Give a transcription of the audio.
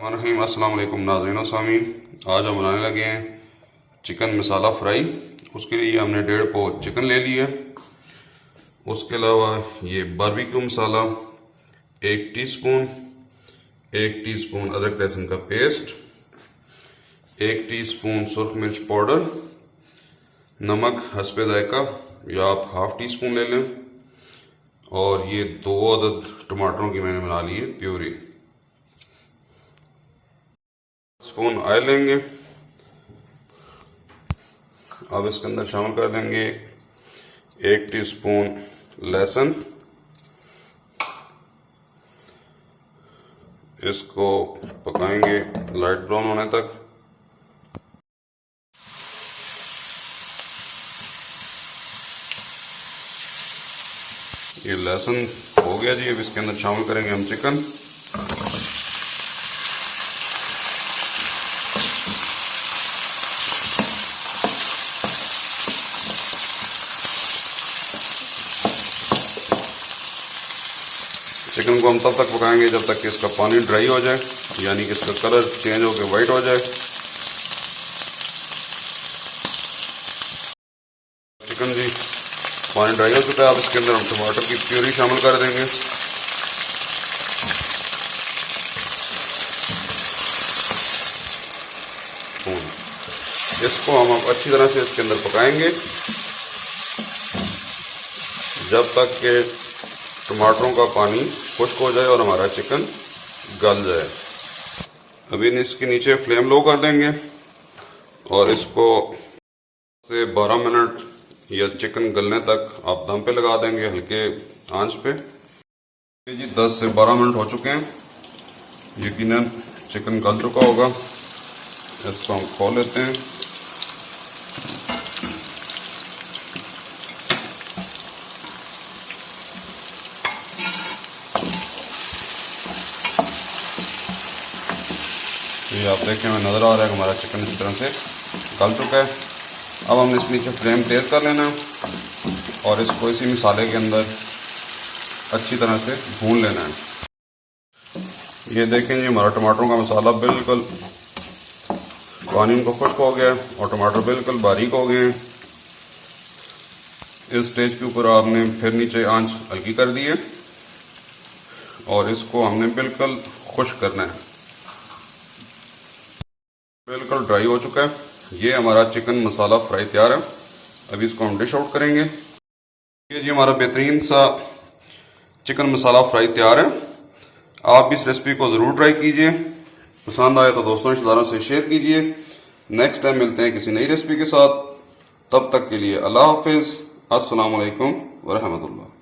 रहीम अस्सलाम वालेकुम नाज़रीन सामीन। आज हम बनाने लगे हैं चिकन मसाला फ्राई। उसके लिए हमने 1.5 पाव चिकन ले लिया। उसके अलावा ये बारबेक्यू मसाला 1 टीस्पून, 1 टीस्पून अदरक लहसुन का पेस्ट, 1 टीस्पून सुरख मिर्च पाउडर, नमक हस्बे जायका या आप हाफ टी स्पून ले लें, और ये 2 अदद टमाटरों की मैंने बना ली है प्यूरी। स्पून ऑयल लेंगे, अब इसके अंदर शामिल कर देंगे 1 टीस्पून लहसुन। इसको पकाएंगे लाइट ब्राउन होने तक। ये लहसुन हो गया जी। अब इसके अंदर शामिल करेंगे हम चिकन। चिकन को हम तब तक पकाएंगे जब तक कि इसका पानी ड्राई हो जाए, यानी कि इसका कलर चेंज होकर वाइट हो जाए। चिकन जी पानी ड्राई हो चुका है। अब इसके अंदर हम टमाटर की प्यूरी शामिल कर देंगे। इसको हम अब अच्छी तरह से इसके अंदर पकाएंगे जब तक कि टमाटरों का पानी खुश्क हो जाए और हमारा चिकन गल जाए। अभी इसके नीचे फ्लेम लो कर देंगे और इसको से 12 मिनट या चिकन गलने तक आप दम पे लगा देंगे हल्के आंच पे। जी 10 से 12 मिनट हो चुके हैं। यकीनन चिकन गल चुका होगा। इसको हम खोल लेते हैं। ये आप देखें हमें नज़र आ रहा है कि हमारा चिकन इस तरह से गल चुका है। अब हमने इस नीचे फ्लेम तेज़ कर लेना और इसको इसी मसाले के अंदर अच्छी तरह से भून लेना है। ये देखें जी हमारा टमाटरों का मसाला बिल्कुल पानी इनको खुश्क हो गया है और टमाटर बिल्कुल बारीक हो गए हैं। इस स्टेज के ऊपर आपने फिर नीचे आंच हल्की कर दी है और इसको हमने बिल्कुल खुश्क करना है। बिल्कुल ड्राई हो चुका है। ये हमारा चिकन मसाला फ्राई तैयार है। अभी इसको हम डिश आउट करेंगे। ये जी हमारा बेहतरीन सा चिकन मसाला फ्राई तैयार है। आप इस रेसिपी को ज़रूर ट्राई कीजिए। पसंद आए तो दोस्तों रिश्तेदारों से शेयर कीजिए। नेक्स्ट टाइम मिलते हैं किसी नई रेसिपी के साथ। तब तक के लिए अल्लाह हाफिज़। अस्सलाम वालेकुम व रहमतुल्लाह।